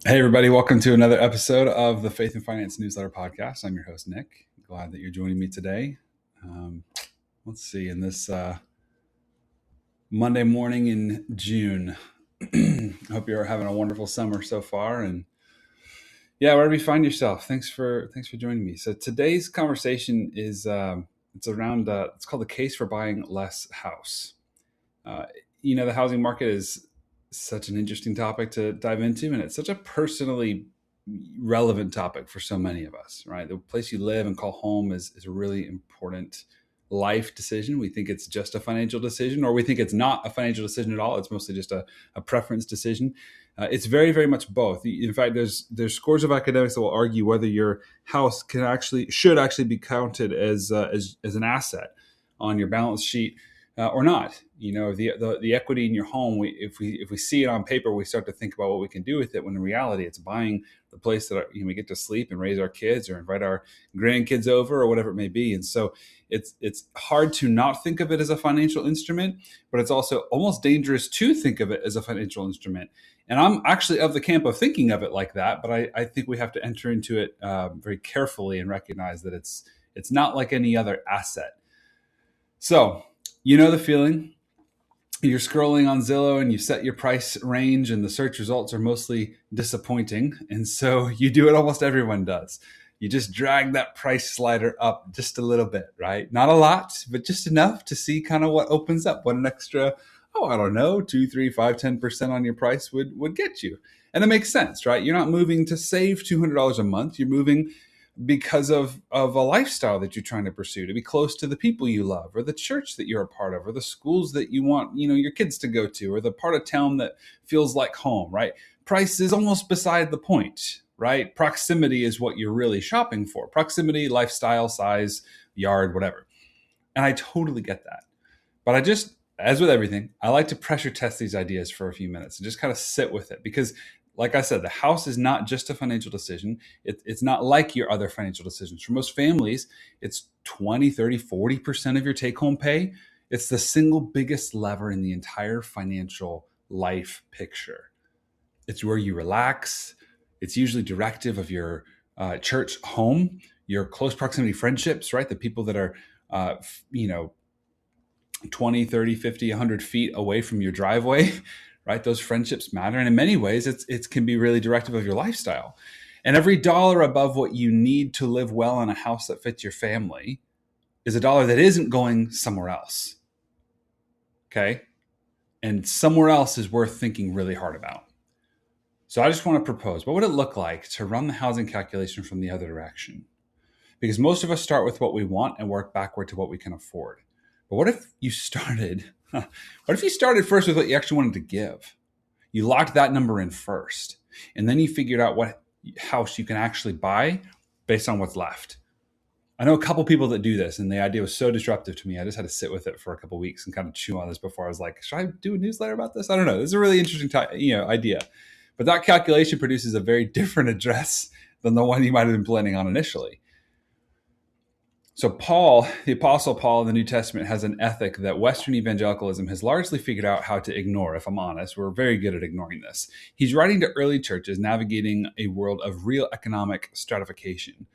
Hey, everybody, welcome to another episode of the Faith and Finance Newsletter Podcast. I'm your host, Nick. Glad that you're joining me today. Um, let's see, in this Monday morning in June. I hope you're having a wonderful summer so far. And yeah, wherever you find yourself, thanks for joining me. So today's conversation is it's around it's called the case for buying less house. Uh, the housing market is such an interesting topic to dive into, and it's such a personally relevant topic for so many of us, right? The place you live and call home is a really important life decision. We think it's just a financial decision, or we think it's not a financial decision at all. It's mostly just a preference decision. It's very, very much both. In fact, there's scores of academics that will argue whether your house should actually be counted as an asset on your balance sheet or not. The equity in your home. If we see it on paper, we start to think about what we can do with it. When in reality, it's buying the place that we get to sleep and raise our kids, or invite our grandkids over, or whatever it may be. And so it's hard to not think of it as a financial instrument, but it's also almost dangerous to think of it as a financial instrument. And I'm actually of the camp of thinking of it like that, but I think we have to enter into it very carefully and recognize that it's not like any other asset. So you know the feeling. You're scrolling on Zillow and you set your price range, and the search results are mostly disappointing. And so you do what almost everyone does. You just drag that price slider up just a little bit, right? Not a lot, but just enough to see kind of what opens up, what an extra, I don't know, 2, 3, 5, 10% on your price would get you. And it makes sense, right? You're not moving to save $200 a month. You're moving because of a lifestyle that you're trying to pursue, to be close to the people you love, or the church that you're a part of, or the schools that you want your kids to go to, or the part of town that feels like home, right? Price is almost beside the point, right? Proximity is what you're really shopping for. Proximity, lifestyle, size, yard, whatever. And I totally get that. But I just, as with everything, I like to pressure test these ideas for a few minutes and just kind of sit with it, because like I said, the house is not just a financial decision. It's not like your other financial decisions. For most families, it's 20, 30, 40% of your take-home pay. It's the single biggest lever in the entire financial life picture. It's where you relax. It's usually directive of your church home, your close proximity friendships, right? The people that are, 20, 30, 50, 100 feet away from your driveway, right? Those friendships matter. And in many ways, it can be really directive of your lifestyle. And every dollar above what you need to live well in a house that fits your family is a dollar that isn't going somewhere else. Okay? And somewhere else is worth thinking really hard about. So I just want to propose, what would it look like to run the housing calculation from the other direction? Because most of us start with what we want and work backward to what we can afford. But what if you started first with what you actually wanted to give? You locked that number in first, and then you figured out what house you can actually buy based on what's left. I know a couple people that do this, and the idea was so disruptive to me. I just had to sit with it for a couple of weeks and kind of chew on this before I was like, should I do a newsletter about this? I don't know. This is a really interesting idea. But that calculation produces a very different address than the one you might have been planning on initially. So Paul, the Apostle Paul in the New Testament, has an ethic that Western evangelicalism has largely figured out how to ignore. If I'm honest, we're very good at ignoring this. He's writing to early churches navigating a world of real economic stratification.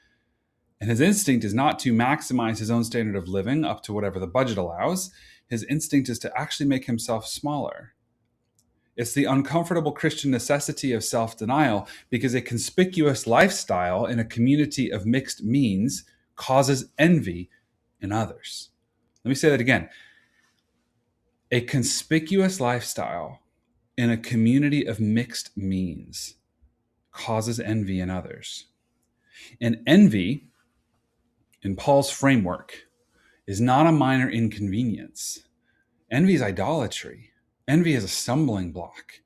And his instinct is not to maximize his own standard of living up to whatever the budget allows. His instinct is to actually make himself smaller. It's the uncomfortable Christian necessity of self-denial, because a conspicuous lifestyle in a community of mixed means causes envy in others. Let me say that again. A conspicuous lifestyle in a community of mixed means causes envy in others. And envy, in Paul's framework, is not a minor inconvenience. Envy is idolatry. Envy is a stumbling block.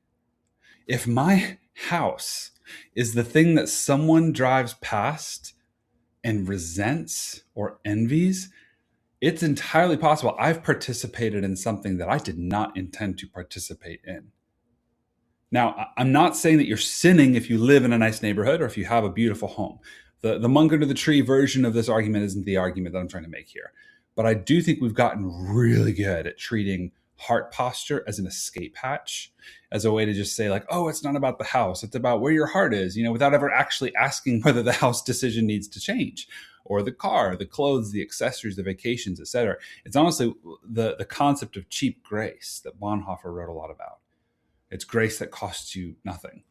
If my house is the thing that someone drives past and resents or envies, it's entirely possible I've participated in something that I did not intend to participate in. Now, I'm not saying that you're sinning if you live in a nice neighborhood or if you have a beautiful home. The monk under the tree version of this argument isn't the argument that I'm trying to make here. But I do think we've gotten really good at treating heart posture as an escape hatch, as a way to just say like, oh, it's not about the house, it's about where your heart is, without ever actually asking whether the house decision needs to change, or the car, the clothes, the accessories, the vacations, etc. It's honestly the concept of cheap grace that Bonhoeffer wrote a lot about. It's grace that costs you nothing.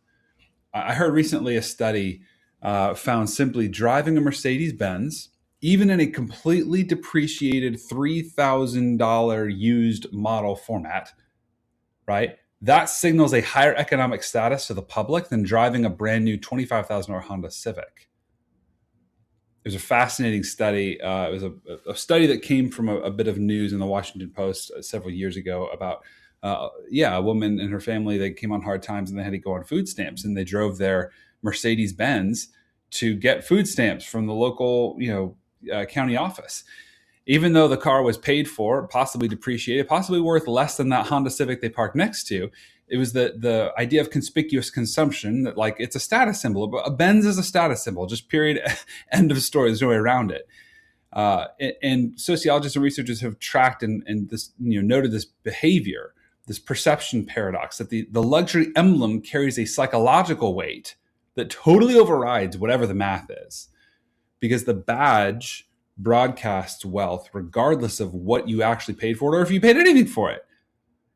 I heard recently a study found simply driving a Mercedes-Benz, even in a completely depreciated $3,000 used model format, right? That signals a higher economic status to the public than driving a brand new $25,000 Honda Civic. It was a fascinating study. It was a study that came from a bit of news in the Washington Post several years ago about a woman and her family. They came on hard times and they had to go on food stamps, and they drove their Mercedes-Benz to get food stamps from the local, county office. Even though the car was paid for, possibly depreciated, possibly worth less than that Honda Civic they parked next to, it was the idea of conspicuous consumption, that like it's a status symbol. But a Benz is a status symbol, just period, end of story. There's no way around it. And sociologists and researchers have tracked and this, noted this behavior, this perception paradox, that the luxury emblem carries a psychological weight that totally overrides whatever the math is, because the badge broadcasts wealth regardless of what you actually paid for it, or if you paid anything for it.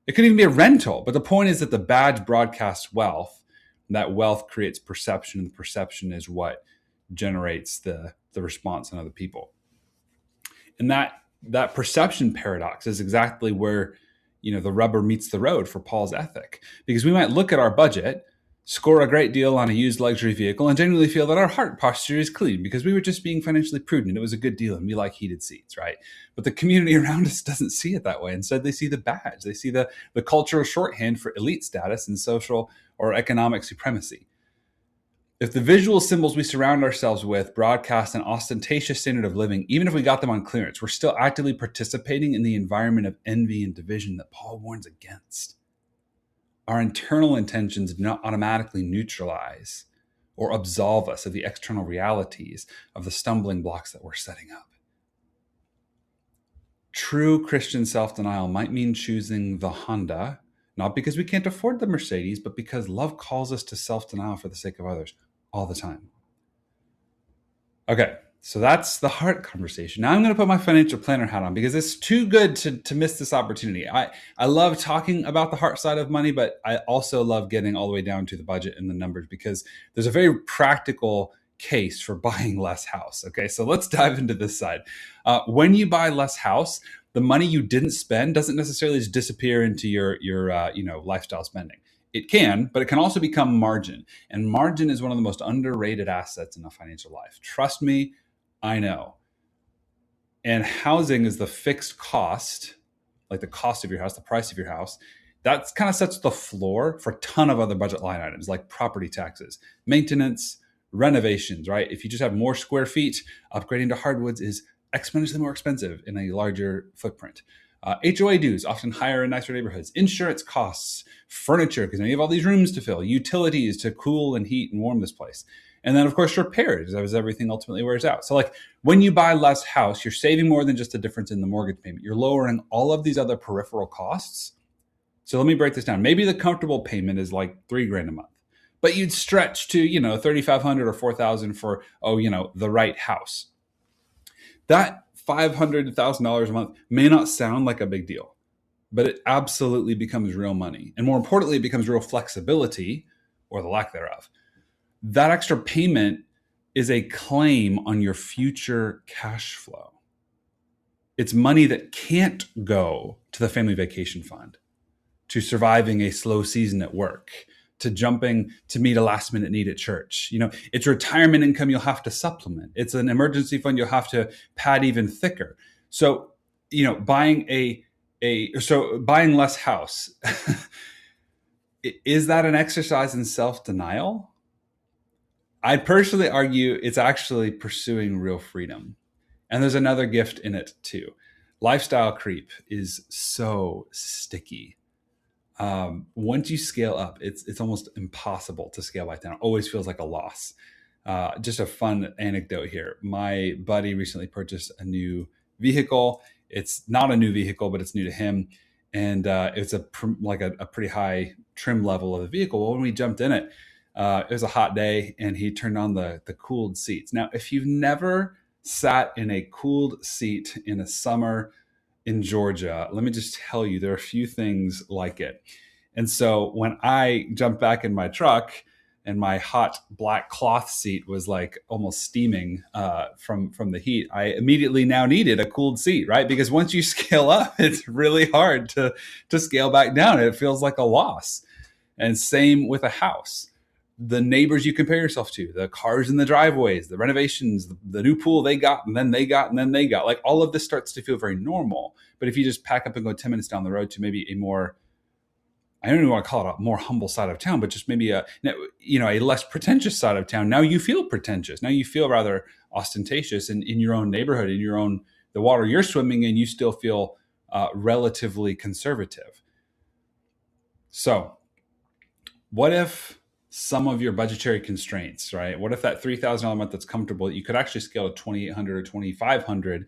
It could even be a rental. But the point is that the badge broadcasts wealth, and that wealth creates perception, and the perception is what generates the response in other people. And that perception paradox is exactly where, the rubber meets the road for Paul's ethic. Because we might look at our budget, score a great deal on a used luxury vehicle, and genuinely feel that our heart posture is clean because we were just being financially prudent. It was a good deal and we like heated seats, right? But the community around us doesn't see it that way. Instead, they see the badge. They see the cultural shorthand for elite status and social or economic supremacy. If the visual symbols we surround ourselves with broadcast an ostentatious standard of living, even if we got them on clearance, we're still actively participating in the environment of envy and division that Paul warns against. Our internal intentions do not automatically neutralize or absolve us of the external realities of the stumbling blocks that we're setting up. True Christian self-denial might mean choosing the Honda, not because we can't afford the Mercedes, but because love calls us to self-denial for the sake of others all the time. Okay, so that's the heart conversation. Now I'm going to put my financial planner hat on because it's too good to miss this opportunity. I love talking about the heart side of money, but I also love getting all the way down to the budget and the numbers, because there's a very practical case for buying less house. Okay, so let's dive into this side. When you buy less house, the money you didn't spend doesn't necessarily just disappear into your lifestyle spending. It can, but it can also become margin. And margin is one of the most underrated assets in a financial life. Trust me, I know. And housing is the fixed cost, like the cost of your house, the price of your house. That kind of sets the floor for a ton of other budget line items like property taxes, maintenance, renovations, right? If you just have more square feet, upgrading to hardwoods is exponentially more expensive in a larger footprint. HOA dues, often higher in nicer neighborhoods. Insurance costs, furniture, because you have all these rooms to fill, utilities to cool and heat and warm this place. And then, of course, repairs as everything ultimately wears out. So like when you buy less house, you're saving more than just a difference in the mortgage payment. You're lowering all of these other peripheral costs. So let me break this down. Maybe the comfortable payment is like $3,000 a month, but you'd stretch to, $3,500 or $4,000 for, the right house. That $500,000 a month may not sound like a big deal, but it absolutely becomes real money. And more importantly, it becomes real flexibility, or the lack thereof. That extra payment is a claim on your future cash flow. It's money that can't go to the family vacation fund, to surviving a slow season at work, to jumping to meet a last minute need at church. It's retirement income you'll have to supplement. It's an emergency fund you'll have to pad even thicker. So, buying buying less house, is that an exercise in self-denial? I'd personally argue it's actually pursuing real freedom. And there's another gift in it too. Lifestyle creep is so sticky. Once you scale up, it's almost impossible to scale back down. It always feels like a loss. Just a fun anecdote here. My buddy recently purchased a new vehicle. It's not a new vehicle, but it's new to him. and it's a pretty high trim level of the vehicle. Well, when we jumped in it, it was a hot day, and he turned on the cooled seats. Now, if you've never sat in a cooled seat in a summer in Georgia, let me just tell you, there are a few things like it. And so when I jumped back in my truck and my hot black cloth seat was like almost steaming from the heat, I immediately now needed a cooled seat, right? Because once you scale up, it's really hard to scale back down. It feels like a loss. And same with a house. The neighbors you compare yourself to, the cars in the driveways, the renovations, the new pool they got, and then they got, and then they got, like all of this starts to feel very normal. But if you just pack up and go 10 minutes down the road to maybe a more, I don't even want to call it a more humble side of town, but just maybe a less pretentious side of town. Now you feel pretentious. Now you feel rather ostentatious in your own neighborhood, in your own, the water you're swimming in, you still feel relatively conservative. So what if some of your budgetary constraints, right? What if that $3,000 month that's comfortable, you could actually scale to 2,800 or 2,500?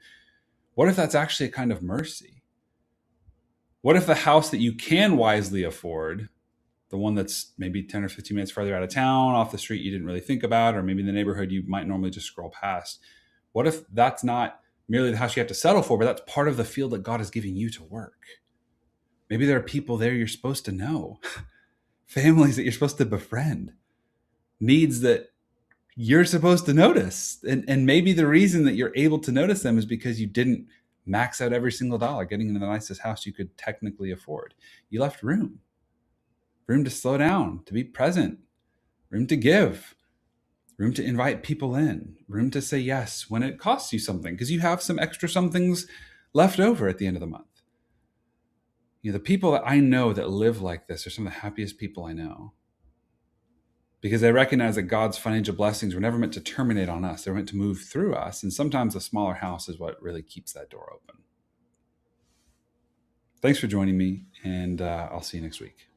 What if that's actually a kind of mercy? What if the house that you can wisely afford, the one that's maybe 10 or 15 minutes further out of town, off the street you didn't really think about, or maybe the neighborhood you might normally just scroll past, what if that's not merely the house you have to settle for, but that's part of the field that God is giving you to work? Maybe there are people there you're supposed to know, families that you're supposed to befriend, needs that you're supposed to notice. And maybe the reason that you're able to notice them is because you didn't max out every single dollar getting into the nicest house you could technically afford. You left room to slow down, to be present, room to give, room to invite people in, room to say yes when it costs you something, because you have some extra somethings left over at the end of the month. The people that I know that live like this are some of the happiest people I know, because they recognize that God's financial blessings were never meant to terminate on us. They're meant to move through us. And sometimes a smaller house is what really keeps that door open. Thanks for joining me, and I'll see you next week.